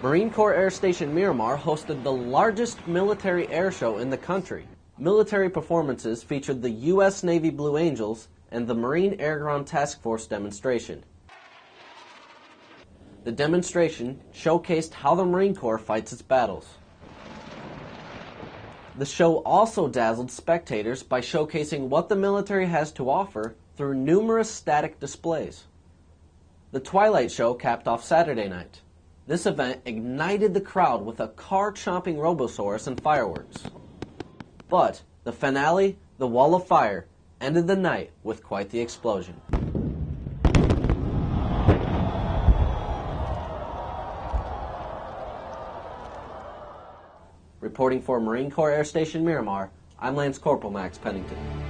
Marine Corps Air Station Miramar hosted the largest military air show in the country. Military performances featured the U.S. Navy Blue Angels and the Marine Air Ground Task Force demonstration. The demonstration showcased how the Marine Corps fights its battles. The show also dazzled spectators by showcasing what the military has to offer through numerous static displays. The Twilight Show capped off Saturday night. This event ignited the crowd with a car-chomping Robosaurus and fireworks. But the finale, the Wall of Fire, ended the night with quite the explosion. Reporting for Marine Corps Air Station Miramar, I'm Lance Corporal Max Pennington.